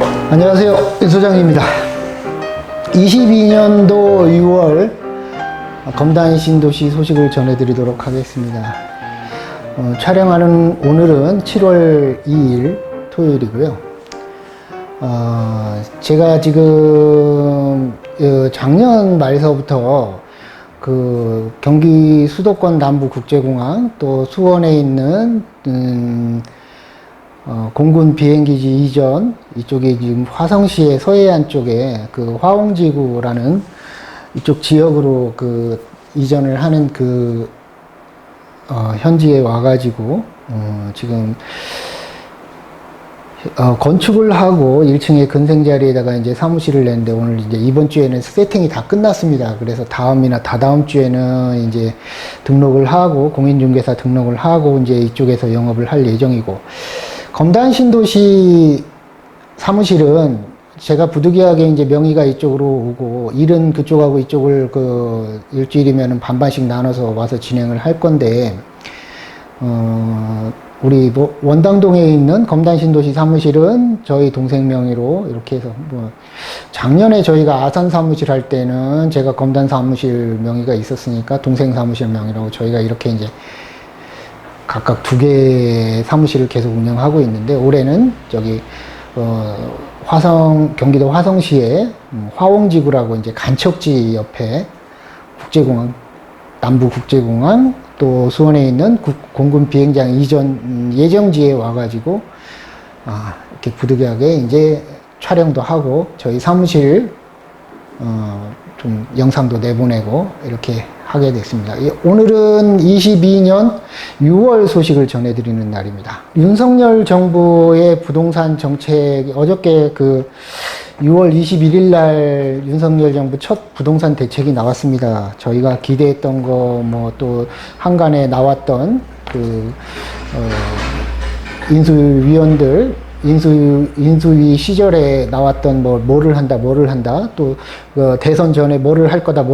안녕하세요, 윤 소장입니다. 22년도 6월 검단 신도시 소식을 전해드리도록 하겠습니다. 촬영하는 오늘은 7월 2일 토요일이고요. 제가 지금 작년 말서부터 그 경기 수도권 남부국제공항 또 수원에 있는 공군 비행기지 이전, 이쪽에 지금 화성시의 서해안 쪽에 그 화홍지구라는 이쪽 지역으로 그 이전을 하는 그 현지에 와가지고 지금 건축을 하고 1층에 근생 자리에다가 이제 사무실을 냈는데, 오늘 이제 이번 주에는 세팅이 다 끝났습니다. 그래서 다음이나 다다음 주에는 이제 등록을 하고 공인중개사 등록을 하고 이제 이쪽에서 영업을 할 예정이고, 검단 신도시 사무실은 제가 부득이하게 이제 명의가 이쪽으로 오고 일은 그쪽하고 이쪽을 그 일주일이면은 반반씩 나눠서 와서 진행을 할 건데, 우리 뭐 원당동에 있는 검단 신도시 사무실은 저희 동생 명의로 이렇게 해서, 뭐 작년에 저희가 아산 사무실 할 때는 제가 검단 사무실 명의가 있었으니까 동생 사무실 명의라고 저희가 이렇게 이제 각각 2개의 사무실을 계속 운영하고 있는데, 올해는 저기 경기도 화성시에 화홍지구라고 이제 간척지 옆에 국제공항, 남부국제공항 또 수원에 있는 공군 비행장 이전 예정지에 와가지고 이렇게 부득이하게 이제 촬영도 하고 저희 사무실 좀 영상도 내보내고 이렇게 하게 됐습니다. 오늘은 22년 6월 소식을 전해드리는 날입니다. 윤석열 정부의 부동산 정책, 어저께 그 6월 21일 날 윤석열 정부 첫 부동산 대책이 나왔습니다. 저희가 기대했던 거, 뭐 또 한간에 나왔던 그 인수위원들, 인수위 시절에 나왔던 뭐를 한다, 또 대선 전에 뭐를 할 거다.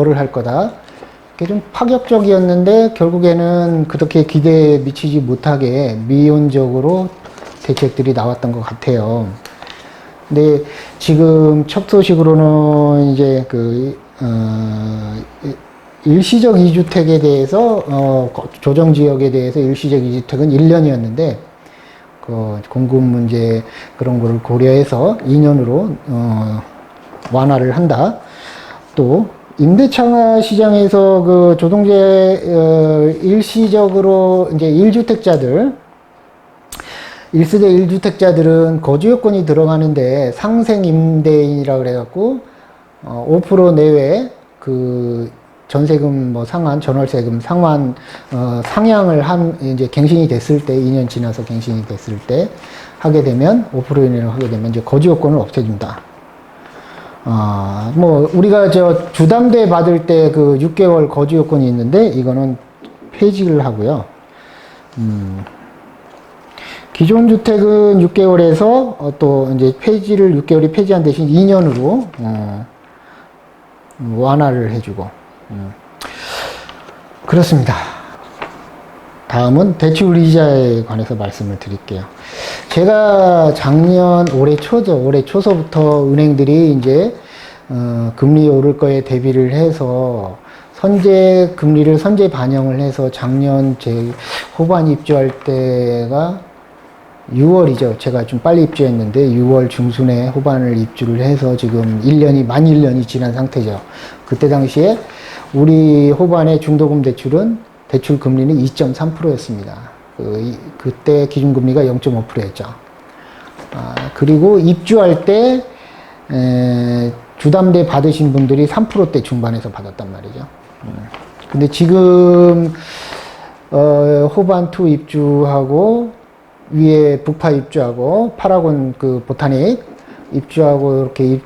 그게 좀 파격적이었는데 결국에는 그렇게 기대에 미치지 못하게 미온적으로 대책들이 나왔던 것 같아요. 근데 지금 첫 소식으로는 이제 일시적 이주택에 대해서 조정지역에 대해서 일시적 이주택은 1년이었는데 그 공급 문제 그런 거를 고려해서 2년으로 완화를 한다. 또 임대차 시장에서 그 조정제 일시적으로 이제 1주택자들 1세대 1주택자들은 거주 요건이 들어가는데 상생 임대인이라 그래갖고 5% 내외 그 전세금 뭐 상환, 전월세금 상환 상향을 이제 갱신이 됐을 때, 2년 지나서 갱신이 됐을 때 하게 되면 5% 이내로 하게 되면 이제 거주 요건을 없애준다. 뭐 우리가 저 주담대 받을 때 그 6개월 거주 요건이 있는데 이거는 폐지를 하고요. 기존 주택은 6개월에서 또 이제 6개월이 폐지한 대신 2년으로 완화를 해주고, 그렇습니다. 다음은 대출 이자에 관해서 말씀을 드릴게요. 제가 올해 초서부터 은행들이 이제 금리 오를 거에 대비를 해서 금리를 선제 반영을 해서 작년 제 후반 입주할 때가 6월이죠. 제가 좀 빨리 입주했는데 6월 중순에 후반을 입주를 해서 지금 만 1년이 지난 상태죠. 그때 당시에 우리 호반의 중도금 대출 금리는 2.3%였습니다. 그때 기준금리가 0.5%였죠. 그리고 입주할 때 주담대 받으신 분들이 3%대 중반에서 받았단 말이죠. 근데 지금 호반 2 입주하고 위에 북파 입주하고 파라곤 그 보타닉 입주하고 이렇게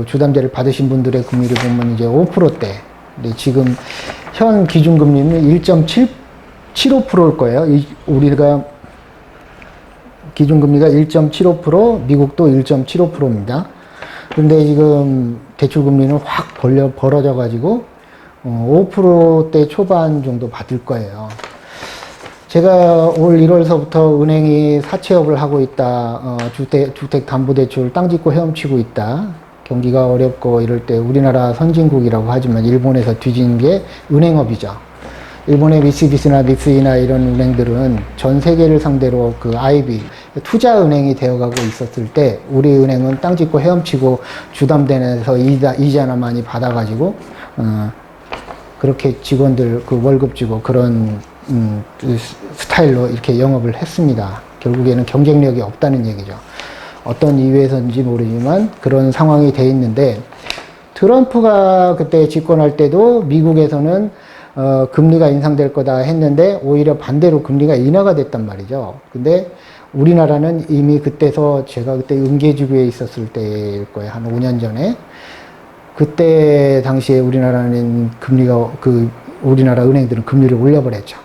주담대를 받으신 분들의 금리를 보면 이제 5%대. 근데 지금 현 기준금리는 1.75%일 거예요. 우리가 기준금리가 1.75%, 미국도 1.75%입니다. 근데 지금 대출금리는 확 벌어져가지고 5%대 초반 정도 받을 거예요. 제가 올 1월서부터 은행이 사채업을 하고 있다, 주택담보대출 땅 짓고 헤엄치고 있다, 경기가 어렵고 이럴 때 우리나라 선진국이라고 하지만 일본에서 뒤진 게 은행업이죠. 일본의 미쓰비시나 미쓰이나 이런 은행들은 전 세계를 상대로 그 IB, 투자은행이 되어가고 있었을 때 우리 은행은 땅 짓고 헤엄치고 주담대에서 이자나 많이 받아가지고 그렇게 직원들 그 월급 주고 그런 스타일로 이렇게 영업을 했습니다. 결국에는 경쟁력이 없다는 얘기죠. 어떤 이유에서인지 모르지만 그런 상황이 돼 있는데, 트럼프가 그때 집권할 때도 미국에서는 금리가 인상될 거다 했는데 오히려 반대로 금리가 인하가 됐단 말이죠. 근데 우리나라는 이미 그때서, 제가 그때 은계주구에 있었을 때일 거예요. 한 5년 전에. 그때 당시에 우리나라는 금리가, 우리나라 은행들은 금리를 올려버렸죠.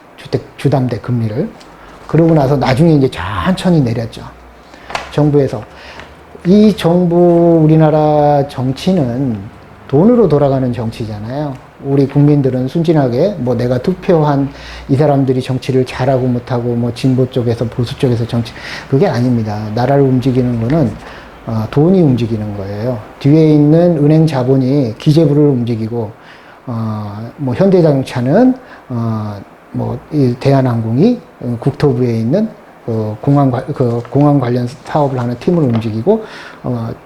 주담대 금리를. 그러고 나서 나중에 이제 천천히 내렸죠. 정부에서. 이 정부, 우리나라 정치는 돈으로 돌아가는 정치잖아요. 우리 국민들은 순진하게 뭐 내가 투표한 이 사람들이 정치를 잘하고 못하고 뭐 진보 쪽에서 보수 쪽에서 정치, 그게 아닙니다. 나라를 움직이는 거는 돈이 움직이는 거예요. 뒤에 있는 은행 자본이 기재부를 움직이고, 뭐 현대자동차는 뭐 이 대한항공이 국토부에 있는 공항 관련 사업을 하는 팀을 움직이고,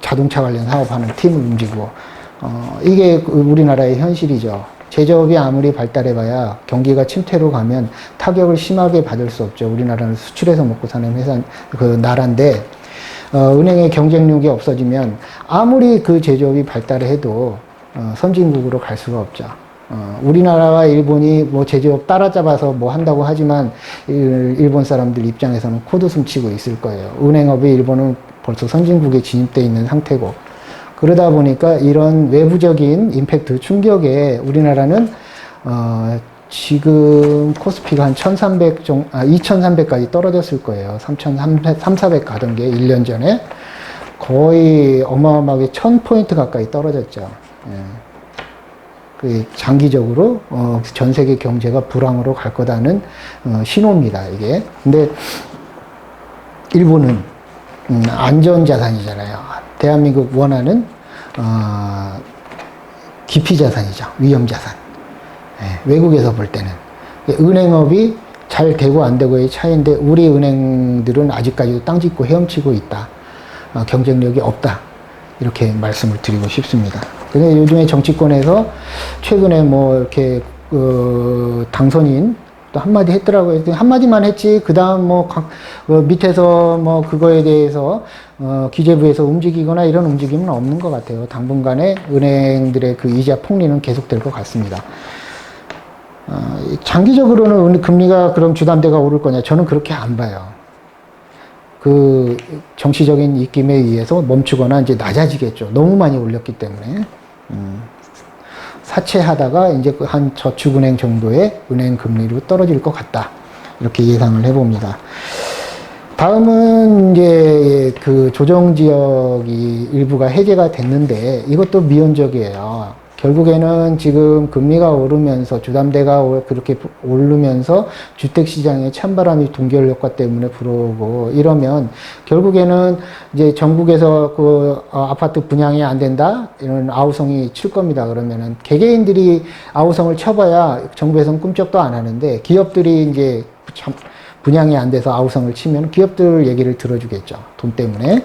자동차 관련 사업하는 팀을 움직이고, 이게 우리나라의 현실이죠. 제조업이 아무리 발달해봐야 경기가 침체로 가면 타격을 심하게 받을 수 없죠. 우리나라는 수출해서 먹고 사는 나라인데, 은행의 경쟁력이 없어지면 아무리 그 제조업이 발달해도 선진국으로 갈 수가 없죠. 우리나라와 일본이 뭐 제조업 따라잡아서 뭐 한다고 하지만 일본 사람들 입장에서는 코드숨 치고 있을 거예요. 은행업이 일본은 벌써 선진국에 진입되어 있는 상태고, 그러다 보니까 이런 외부적인 임팩트, 충격에 우리나라는 지금 코스피가 한 2300까지 떨어졌을 거예요. 400 가던 게 1년 전에 거의 어마어마하게 1000포인트 가까이 떨어졌죠. 예. 그 장기적으로 전 세계 경제가 불황으로 갈 거다는 신호입니다, 이게. 근데 일본은 안전자산이잖아요. 대한민국 원하는 기피자산이죠. 위험자산. 예, 외국에서 볼 때는. 은행업이 잘 되고 안 되고의 차이인데 우리 은행들은 아직까지도 땅 짓고 헤엄치고 있다. 경쟁력이 없다. 이렇게 말씀을 드리고 싶습니다. 근데 요즘에 정치권에서 최근에 뭐 이렇게 당선인 또 한마디 했더라고요. 한마디만 했지 그 다음 뭐 밑에서 뭐 그거에 대해서 기재부에서 움직이거나 이런 움직임은 없는 것 같아요. 당분간에 은행들의 그 이자 폭리는 계속될 것 같습니다. 장기적으로는 금리가 그럼 주담대가 오를 거냐? 저는 그렇게 안 봐요. 그 정치적인 입김에 의해서 멈추거나 이제 낮아지겠죠. 너무 많이 올렸기 때문에. 사채하다가 이제 한 저축은행 정도의 은행 금리로 떨어질 것 같다. 이렇게 예상을 해봅니다. 다음은 이제 그 조정지역이 일부가 해제가 됐는데 이것도 미온적이에요. 결국에는 지금 금리가 오르면서 주담대가 그렇게 오르면서 주택시장에 찬바람이 동결효과 때문에 불어오고 이러면 결국에는 이제 전국에서 그 아파트 분양이 안 된다 이런 아우성이 칠 겁니다. 그러면은 개개인들이 아우성을 쳐봐야 정부에서는 꿈쩍도 안 하는데 기업들이 이제 분양이 안 돼서 아우성을 치면 기업들 얘기를 들어주겠죠. 돈 때문에.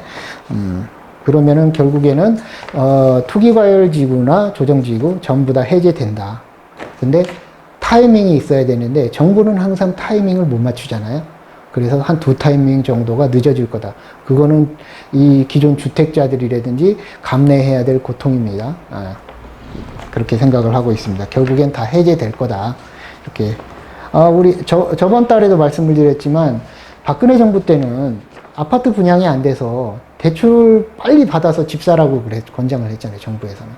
그러면은 결국에는 투기과열지구나 조정지구 전부 다 해제된다. 근데 타이밍이 있어야 되는데 정부는 항상 타이밍을 못 맞추잖아요. 그래서 한 2타이밍 정도가 늦어질 거다. 그거는 이 기존 주택자들이라든지 감내해야 될 고통입니다. 그렇게 생각을 하고 있습니다. 결국엔 다 해제될 거다. 이렇게. 우리 저번 달에도 말씀을 드렸지만 박근혜 정부 때는 아파트 분양이 안 돼서 대출 빨리 받아서 집 사라고 권장을 했잖아요, 정부에서는.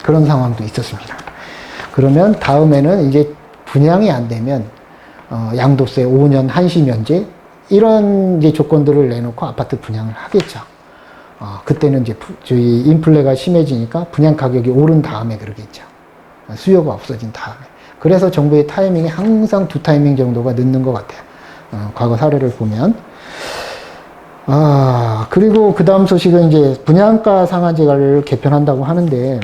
그런 상황도 있었습니다. 그러면 다음에는 이제 분양이 안 되면, 양도세 5년 한시 면제, 이런 이제 조건들을 내놓고 아파트 분양을 하겠죠. 그때는 이제 저희 인플레가 심해지니까 분양 가격이 오른 다음에 그러겠죠. 수요가 없어진 다음에. 그래서 정부의 타이밍이 항상 2타이밍 정도가 늦는 것 같아요. 과거 사례를 보면. 그리고 그 다음 소식은 이제 분양가 상한제를 개편한다고 하는데,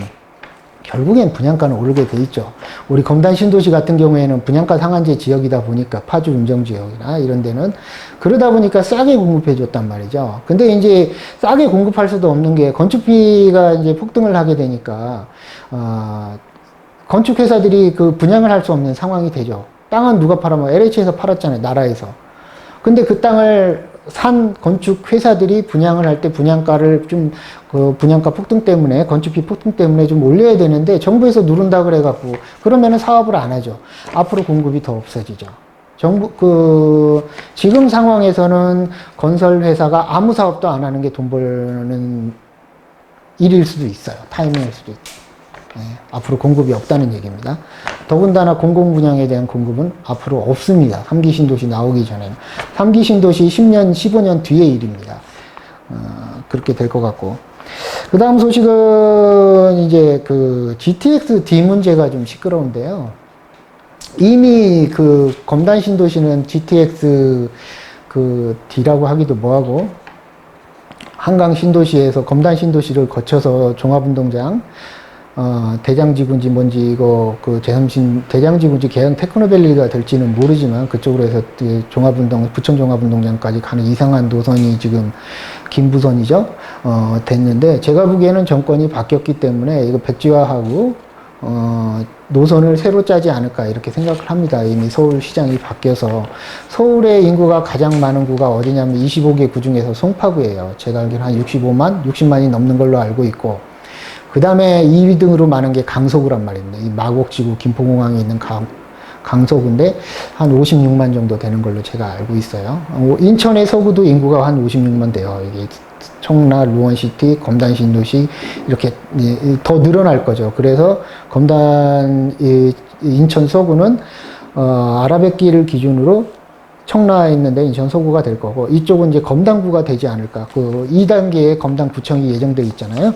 결국엔 분양가는 오르게 돼 있죠. 우리 검단 신도시 같은 경우에는 분양가 상한제 지역이다 보니까, 파주 운정 지역이나 이런 데는 그러다 보니까 싸게 공급해 줬단 말이죠. 근데 이제 싸게 공급할 수도 없는 게, 건축비가 이제 폭등을 하게 되니까 건축회사들이 그 분양을 할 수 없는 상황이 되죠. 땅은 누가 팔아먹어? LH에서 팔았잖아요, 나라에서. 근데 그 땅을 산 건축 회사들이 분양을 할 때 분양가를 좀, 그 분양가 폭등 때문에, 건축비 폭등 때문에 좀 올려야 되는데, 정부에서 누른다 그래갖고, 그러면은 사업을 안 하죠. 앞으로 공급이 더 없어지죠. 지금 상황에서는 건설 회사가 아무 사업도 안 하는 게 돈 벌는 일일 수도 있어요. 타이밍일 수도 있고. 앞으로 공급이 없다는 얘기입니다. 더군다나 공공분양에 대한 공급은 앞으로 없습니다. 3기 신도시 나오기 전에는. 3기 신도시 10년, 15년 뒤의 일입니다. 그렇게 될 것 같고. 그 다음 소식은 이제 그 GTX-D 문제가 좀 시끄러운데요. 이미 그 검단 신도시는 GTX-D라고 하기도 뭐하고, 한강 신도시에서 검단 신도시를 거쳐서 종합운동장, 대장지군지 뭔지 이거 대장지군지 계양 테크노밸리가 될지는 모르지만, 그쪽으로 해서 부천 종합운동장까지 가는 이상한 노선이 지금 김부선이죠. 됐는데, 제가 보기에는 정권이 바뀌었기 때문에 이거 백지화하고 노선을 새로 짜지 않을까 이렇게 생각을 합니다. 이미 서울시장이 바뀌어서. 서울의 인구가 가장 많은 구가 어디냐면 25개 구 중에서 송파구예요. 제가 알기로 한 60만이 넘는 걸로 알고 있고, 그 다음에 2등으로 많은 게 강서구란 말입니다. 이 마곡지구 김포공항에 있는 강서구인데 한 56만 정도 되는 걸로 제가 알고 있어요. 인천의 서구도 인구가 한 56만 돼요. 이게 청라, 루원시티, 검단 신도시 이렇게 더 늘어날 거죠. 그래서 인천 서구는 아라뱃길을 기준으로 청라에 있는데 인천 서구가 될 거고, 이쪽은 이제 검단구가 되지 않을까. 그 2단계의 검단구청이 예정되어 있잖아요.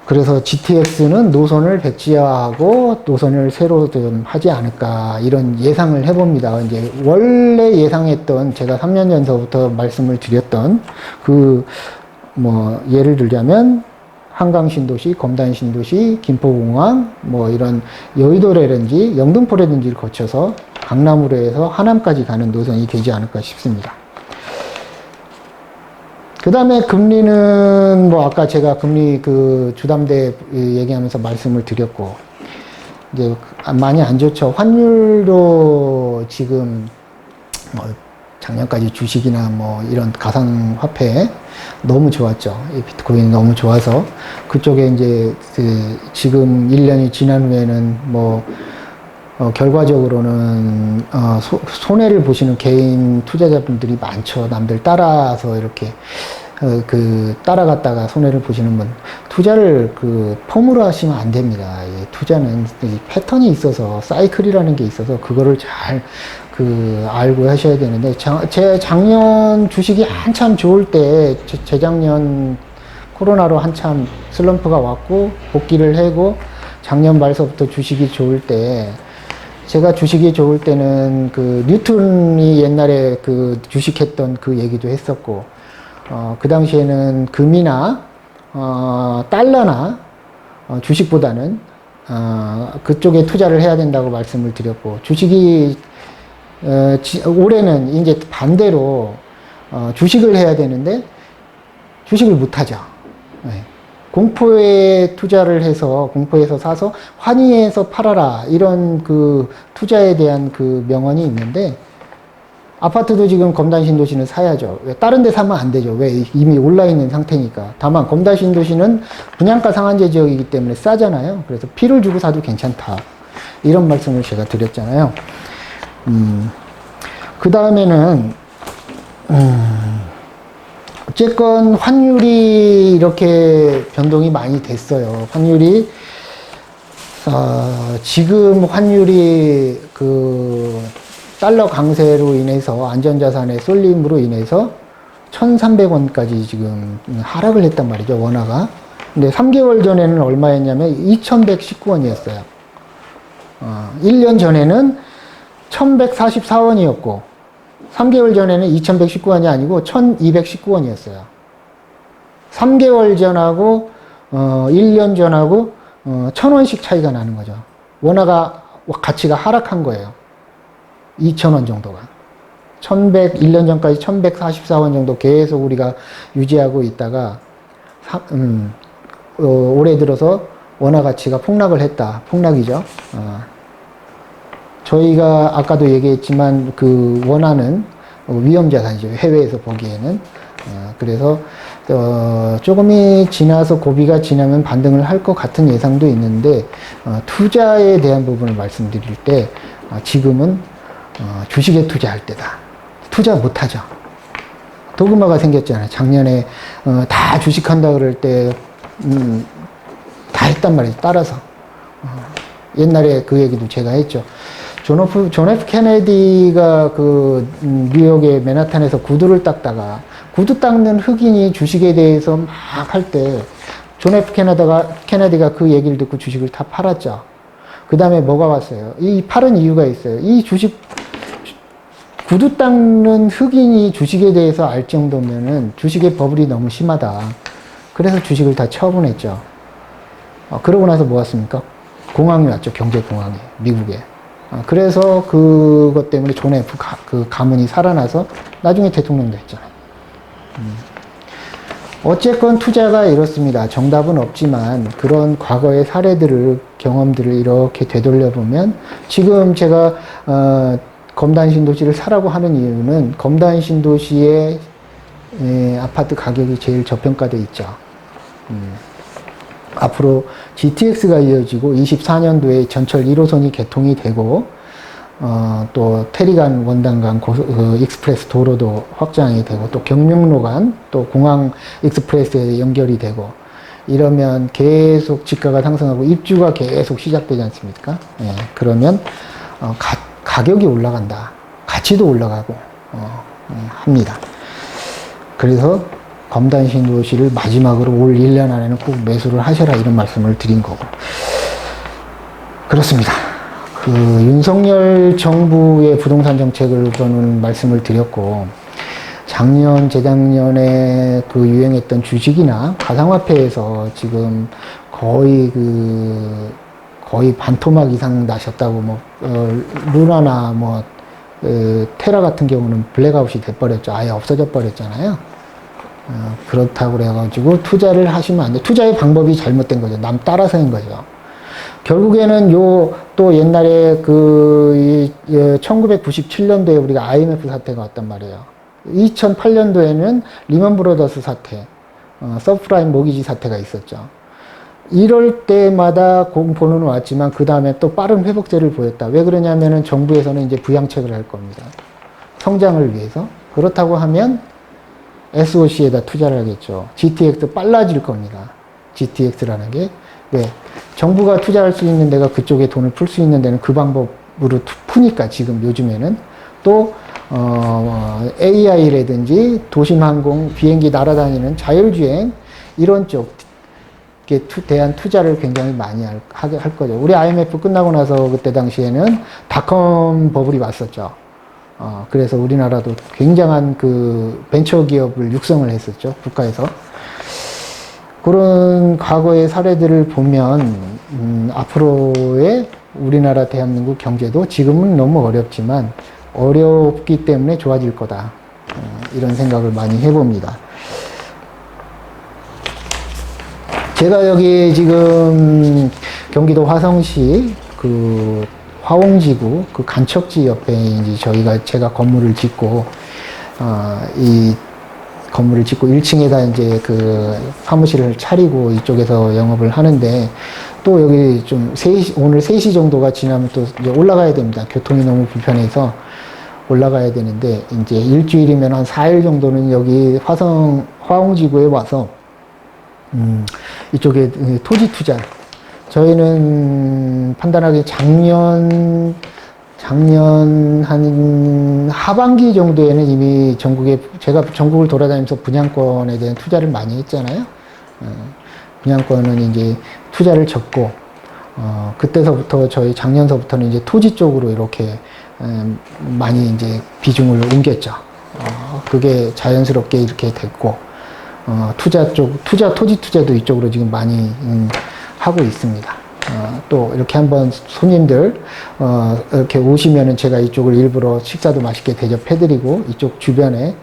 그래서 GTX는 노선을 백지화하고 노선을 새로 좀 하지 않을까 이런 예상을 해봅니다. 이제 원래 예상했던, 제가 3년 전서부터 말씀을 드렸던 예를 들자면 한강 신도시, 검단 신도시, 김포공항, 이런 여의도라든지 영등포라든지를 거쳐서 강남으로 해서 하남까지 가는 노선이 되지 않을까 싶습니다. 그 다음에 금리는 아까 제가 금리 주담대 얘기하면서 말씀을 드렸고, 이제 많이 안 좋죠. 환율도 지금 작년까지 주식이나 이런 가상화폐 너무 좋았죠. 이 비트코인이 너무 좋아서 그쪽에 이제 지금 1년이 지난 후에는 결과적으로는 손해를 보시는 개인 투자자분들이 많죠. 남들 따라서 이렇게 따라갔다가 손해를 보시는 분, 투자를 펌으로 하시면 안 됩니다. 이 투자는 이 패턴이 있어서, 사이클이라는 게 있어서 그거를 잘 알고 하셔야 되는데, 제 작년 주식이 한참 좋을 때, 재작년 코로나로 한참 슬럼프가 왔고 복귀를 하고, 작년 말서부터 주식이 좋을 때, 제가 주식이 좋을 때는 뉴턴이 옛날에 주식했던 그 얘기도 했었고, 그 당시에는 금이나 달러나 주식보다는 그쪽에 투자를 해야 된다고 말씀을 드렸고, 주식이 올해는 이제 반대로 주식을 해야 되는데 주식을 못 하죠. 네. 공포에 투자를 해서, 공포에서 사서 환희에서 팔아라, 이런 투자에 대한 명언이 있는데, 아파트도 지금 검단 신도시는 사야죠. 왜? 다른 데 사면 안 되죠. 왜? 이미 올라 있는 상태니까. 다만 검단 신도시는 분양가 상한제 지역이기 때문에 싸잖아요. 그래서 피를 주고 사도 괜찮다, 이런 말씀을 제가 드렸잖아요. 그 다음에는 어쨌건 환율이 이렇게 변동이 많이 됐어요. 환율이 지금 환율이 달러 강세로 인해서, 안전자산의 쏠림으로 인해서 1,300원까지 지금 하락을 했단 말이죠, 원화가. 근데 3개월 전에는 얼마였냐면 2,119원이었어요. 1년 전에는 1144원이었고, 3개월 전에는 2119원이 아니고 1219원이었어요. 3개월 전하고, 1년 전하고, 1000원씩 차이가 나는 거죠. 원화가, 가치가 하락한 거예요. 2000원 정도가. 1년 전까지 1144원 정도 계속 우리가 유지하고 있다가, 올해 들어서 원화 가치가 폭락을 했다. 폭락이죠. 저희가 아까도 얘기했지만 그 원화는 위험자산이죠. 해외에서 보기에는. 그래서 조금이 지나서 고비가 지나면 반등을 할 것 같은 예상도 있는데 투자에 대한 부분을 말씀드릴 때 지금은 주식에 투자할 때다. 투자 못하죠. 도그마가 생겼잖아요. 작년에 다 주식한다 그럴 때 다 했단 말이에요. 따라서. 옛날에 그 얘기도 제가 했죠. 존 F 케네디가 그 뉴욕의 맨하탄에서 구두를 닦다가 구두 닦는 흑인이 주식에 대해서 막 할 때 존 F 케네디가 그 얘기를 듣고 주식을 다 팔았죠. 그 다음에 뭐가 왔어요? 이 팔은 이유가 있어요. 이 구두 닦는 흑인이 주식에 대해서 알 정도면은 주식의 버블이 너무 심하다. 그래서 주식을 다 처분했죠. 그러고 나서 뭐 왔습니까? 공황이 왔죠. 경제공황이. 미국에. 그래서 그것 때문에 존 F 그 가문이 살아나서 나중에 대통령도 했잖아요. 어쨌건 투자가 이렇습니다. 정답은 없지만 그런 과거의 사례들을, 경험들을 이렇게 되돌려 보면 지금 제가 검단 신도시를 사라고 하는 이유는 검단 신도시의 아파트 가격이 제일 저평가돼 있죠. 앞으로 GTX가 이어지고 24년도에 전철 1호선이 개통이 되고 또 테리간 원단간 익스프레스 도로도 확장이 되고 또 경명로간 또 공항 익스프레스에 연결이 되고 이러면 계속 집가가 상승하고 입주가 계속 시작되지 않습니까? 예, 그러면 가격이 올라간다. 가치도 올라가고 합니다. 그래서 검단 신도시를 마지막으로 올 1년 안에는 꼭 매수를 하셔라 이런 말씀을 드린 거고. 그렇습니다. 그 윤석열 정부의 부동산 정책을 저는 말씀을 드렸고, 작년, 재작년에 그 유행했던 주식이나 가상화폐에서 지금 거의 반토막 이상 나셨다고 루나나 테라 같은 경우는 블랙아웃이 돼버렸죠. 아예 없어져 버렸잖아요. 그렇다고 그래가지고 투자를 하시면 안 돼. 투자의 방법이 잘못된 거죠. 남 따라서인 거죠. 결국에는 또 옛날에 1997년도에 우리가 IMF 사태가 왔단 말이에요. 2008년도에는 리먼 브로더스 사태, 서프라임 모기지 사태가 있었죠. 이럴 때마다 공포는 왔지만 그 다음에 또 빠른 회복세를 보였다. 왜 그러냐면은 정부에서는 이제 부양책을 할 겁니다. 성장을 위해서. 그렇다고 하면 SOC에다 투자를 하겠죠. GTX 빨라질 겁니다. GTX라는 게. 왜? 정부가 투자할 수 있는 데가 그쪽에 돈을 풀 수 있는 데는 그 방법으로 푸니까 지금 요즘에는 또 AI라든지 도심항공, 비행기 날아다니는 자율주행 이런 쪽에 대한 투자를 굉장히 많이 할 거죠. 우리 IMF 끝나고 나서 그때 당시에는 닷컴 버블이 왔었죠. 그래서 우리나라도 굉장한 그 벤처 기업을 육성을 했었죠. 국가에서. 그런 과거의 사례들을 보면, 앞으로의 우리나라 대한민국 경제도 지금은 너무 어렵지만, 어렵기 때문에 좋아질 거다. 이런 생각을 많이 해봅니다. 제가 여기 지금 경기도 화성시 그 화홍지구 그 간척지 옆에 이제 제가 건물을 짓고 이 건물을 짓고 1층에다 이제 그 사무실을 차리고 이쪽에서 영업을 하는데 또 여기 좀 오늘 3시 정도가 지나면 또 이제 올라가야 됩니다. 교통이 너무 불편해서 올라가야 되는데 이제 일주일이면 한 4일 정도는 여기 화홍지구에 와서 이쪽에 토지 투자. 저희는 판단하기에 작년 한 하반기 정도에는 이미 제가 전국을 돌아다니면서 분양권에 대한 투자를 많이 했잖아요. 분양권은 이제 투자를 접고, 그때서부터 저희 작년서부터는 이제 토지 쪽으로 이렇게 많이 이제 비중을 옮겼죠. 그게 자연스럽게 이렇게 됐고, 토지 투자도 이쪽으로 지금 많이 하고 있습니다. 또 이렇게 한번 손님들 이렇게 오시면은 제가 이쪽을 일부러 식사도 맛있게 대접해드리고 이쪽 주변에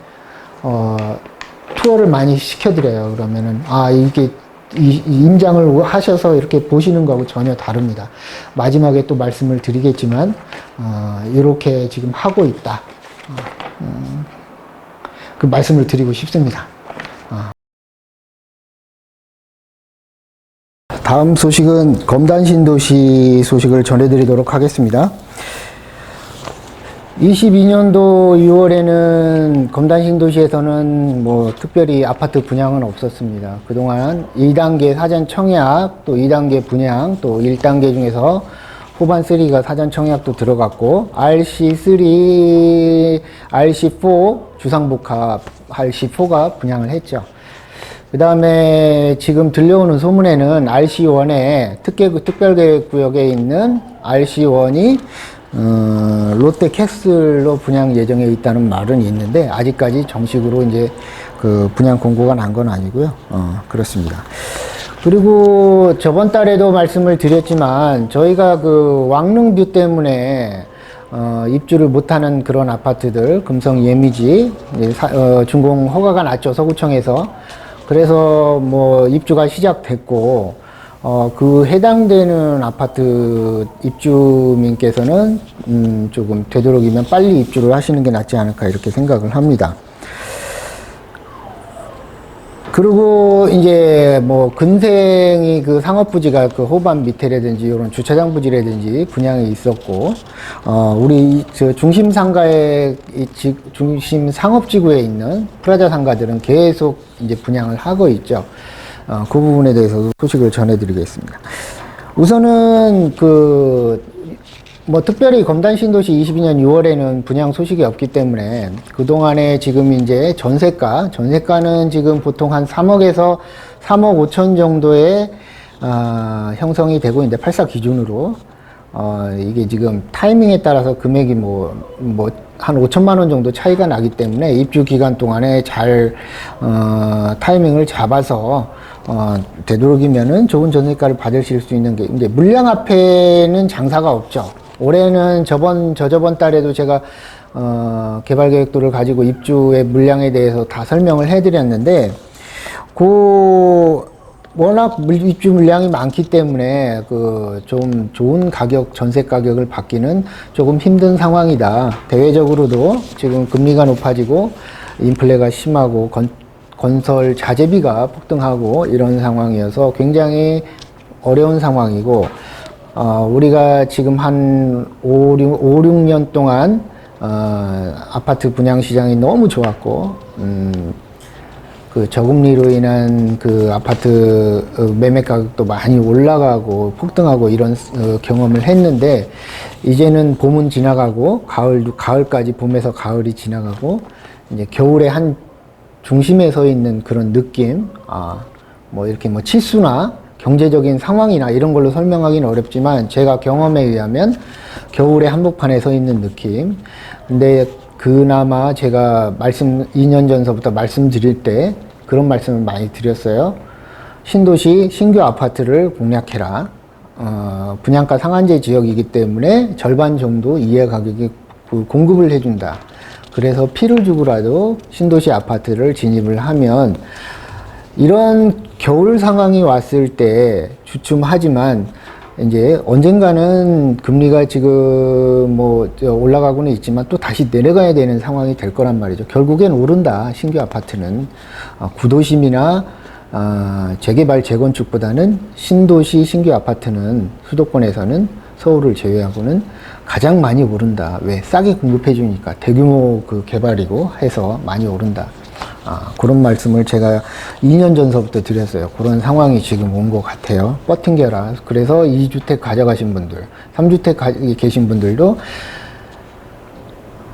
투어를 많이 시켜드려요. 그러면은 이게 이 임장을 하셔서 이렇게 보시는 거하고 전혀 다릅니다. 마지막에 또 말씀을 드리겠지만 이렇게 지금 하고 있다. 그 말씀을 드리고 싶습니다. 다음 소식은 검단신도시 소식을 전해드리도록 하겠습니다. 22년도 6월에는 검단신도시에서는 뭐 특별히 아파트 분양은 없었습니다. 그동안 2단계 사전 청약, 또 2단계 분양, 또 1단계 중에서 후반 3가 사전 청약도 들어갔고, RC3, RC4, 주상복합 RC4가 분양을 했죠. 그 다음에 지금 들려오는 소문에는 RC1에 특별계획구역에 있는 RC1이 롯데캐슬로 분양 예정에 있다는 말은 있는데 아직까지 정식으로 이제 그 분양 공고가 난 건 아니고요. 그렇습니다. 그리고 저번 달에도 말씀을 드렸지만 저희가 그 왕릉뷰 때문에 입주를 못하는 그런 아파트들, 금성 예미지 준공 허가가 났죠, 서구청에서. 그래서 뭐 입주가 시작됐고 그 해당되는 아파트 입주민께서는 조금 되도록이면 빨리 입주를 하시는 게 낫지 않을까 이렇게 생각을 합니다. 그리고 이제 뭐 근생이 그 상업부지가 그 호반 밑에라든지 이런 주차장 부지라든지 분양이 있었고 우리 저 중심 상가의 중심 상업지구에 있는 프라자 상가들은 계속 이제 분양을 하고 있죠. 그 부분에 대해서도 소식을 전해드리겠습니다. 우선은 뭐 특별히 검단신도시 22년 6월에는 분양 소식이 없기 때문에 그동안에 지금 이제 전세가는 지금 보통 한 3억에서 3억 5천 정도의 형성이 되고 있는데 84 기준으로 이게 지금 타이밍에 따라서 금액이 한 5천만 원 정도 차이가 나기 때문에 입주 기간 동안에 잘 타이밍을 잡아서 되도록이면은 좋은 전세가를 받으실 수 있는 게 이제 물량 앞에는 장사가 없죠. 올해는 저저번 달에도 제가 개발 계획도를 가지고 입주의 물량에 대해서 다 설명을 해드렸는데 워낙 입주 물량이 많기 때문에 좀 좋은 가격, 전세 가격을 받기는 조금 힘든 상황이다. 대외적으로도 지금 금리가 높아지고 인플레가 심하고 건설 자재비가 폭등하고 이런 상황이어서 굉장히 어려운 상황이고 우리가 지금 한 5, 6년 동안 아파트 분양 시장이 너무 좋았고 그 저금리로 인한 그 아파트 매매 가격도 많이 올라가고 폭등하고 이런 경험을 했는데 이제는 봄은 지나가고 가을까지 봄에서 가을이 지나가고 이제 겨울에 한 중심에 서 있는 그런 느낌, 뭐 이렇게 뭐 치수나 경제적인 상황이나 이런 걸로 설명하기는 어렵지만 제가 경험에 의하면 겨울에 한복판에 서 있는 느낌. 근데 그나마 제가 2년 전서부터 말씀드릴 때 그런 말씀을 많이 드렸어요. 신도시 신규 아파트를 공략해라. 분양가 상한제 지역이기 때문에 절반 정도 이해 가격에 공급을 해준다. 그래서 피를 주고라도 신도시 아파트를 진입을 하면 이런 겨울 상황이 왔을 때 주춤하지만 이제 언젠가는 금리가 지금 뭐 올라가고는 있지만 또 다시 내려가야 되는 상황이 될 거란 말이죠. 결국엔 오른다. 신규 아파트는 구도심이나 재개발 재건축보다는 신도시 신규 아파트는 수도권에서는 서울을 제외하고는 가장 많이 오른다. 왜? 싸게 공급해 주니까 대규모 그 개발이고 해서 많이 오른다. 그런 말씀을 제가 2년 전서부터 드렸어요. 그런 상황이 지금 온 것 같아요. 버팅겨라. 그래서 2주택 가져가신 분들, 3주택 계신 분들도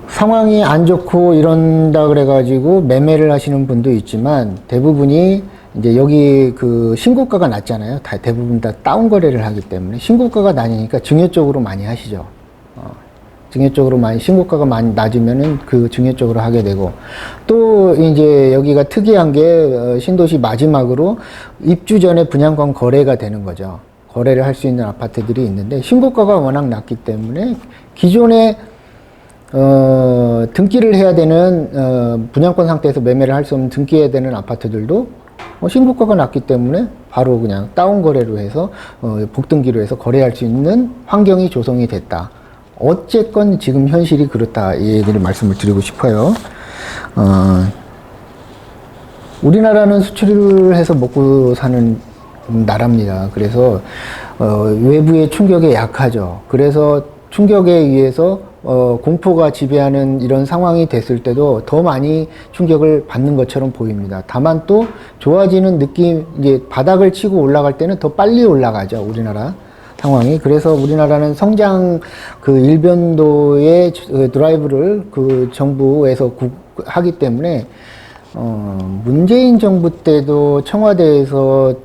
상황이 안 좋고 이런다 그래가지고 매매를 하시는 분도 있지만 대부분이 이제 여기 그 신고가가 낮잖아요. 다 대부분 다 다운 거래를 하기 때문에 신고가가 낮으니까 증여 쪽으로 많이 하시죠. 증여 쪽으로 많이, 신고가가 많이 낮으면은 그 증여 쪽으로 하게 되고, 또 이제 여기가 특이한 게 신도시 마지막으로 입주 전에 분양권 거래가 되는 거죠. 거래를 할 수 있는 아파트들이 있는데 신고가가 워낙 낮기 때문에 기존에 등기를 해야 되는 분양권 상태에서 매매를 할 수 없는 등기해야 되는 아파트들도 신고가가 낮기 때문에 바로 그냥 다운 거래로 해서 복등기로 해서 거래할 수 있는 환경이 조성이 됐다. 어쨌건 지금 현실이 그렇다, 이 얘기를 말씀을 드리고 싶어요. 우리나라는 수출을 해서 먹고 사는 나라입니다. 그래서 외부의 충격에 약하죠. 그래서 충격에 의해서 공포가 지배하는 이런 상황이 됐을 때도 더 많이 충격을 받는 것처럼 보입니다. 다만 또 좋아지는 느낌, 이제 바닥을 치고 올라갈 때는 더 빨리 올라가죠, 우리나라 상황이. 그래서 우리나라는 성장 그 일변도의 드라이브를 그 정부에서 하기 때문에 문재인 정부 때도 청와대에서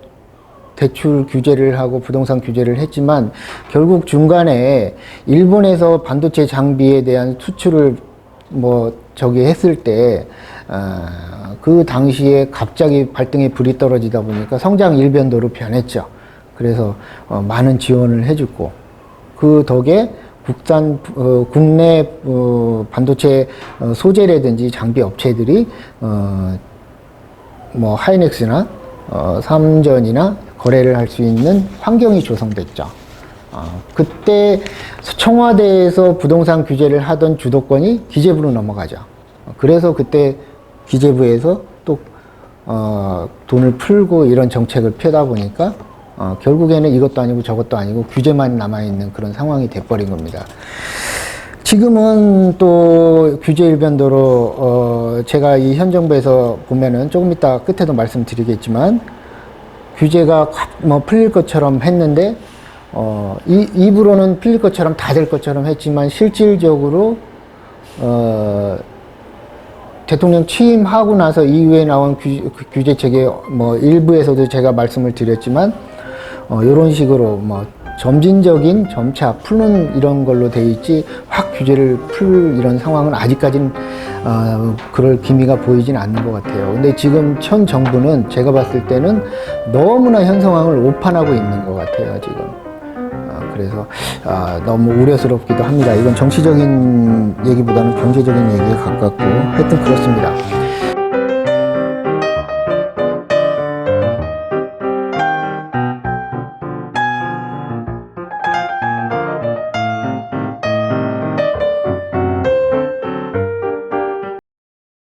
대출 규제를 하고 부동산 규제를 했지만 결국 중간에 일본에서 반도체 장비에 대한 수출을 했을 때 그 당시에 갑자기 발등에 불이 떨어지다 보니까 성장 일변도로 변했죠. 그래서 많은 지원을 해주고, 그 덕에 국내 반도체 소재라든지 장비 업체들이 하이닉스나 삼전이나 거래를 할 수 있는 환경이 조성됐죠. 그때 청와대에서 부동산 규제를 하던 주도권이 기재부로 넘어가죠. 그래서 그때 기재부에서 또 돈을 풀고 이런 정책을 펴다 보니까 결국에는 이것도 아니고 저것도 아니고 규제만 남아있는 그런 상황이 돼버린 겁니다. 지금은 또 규제 일변도로 제가 이 현 정부에서 보면은 조금 이따 끝에도 말씀드리겠지만 규제가 풀릴 것처럼 했는데 입으로는 풀릴 것처럼 다 될 것처럼 했지만 실질적으로 대통령 취임하고 나서 이후에 나온 규제책에 일부에서도 제가 말씀을 드렸지만 이런 식으로 점진적인 점차 푸는 이런 걸로 돼 있지 확 규제를 풀 이런 상황은 아직까지는 그럴 기미가 보이진 않는 것 같아요. 근데 지금 현 정부는 제가 봤을 때는 너무나 현 상황을 오판하고 있는 것 같아요, 지금. 그래서 너무 우려스럽기도 합니다. 이건 정치적인 얘기보다는 경제적인 얘기에 가깝고 하여튼 그렇습니다.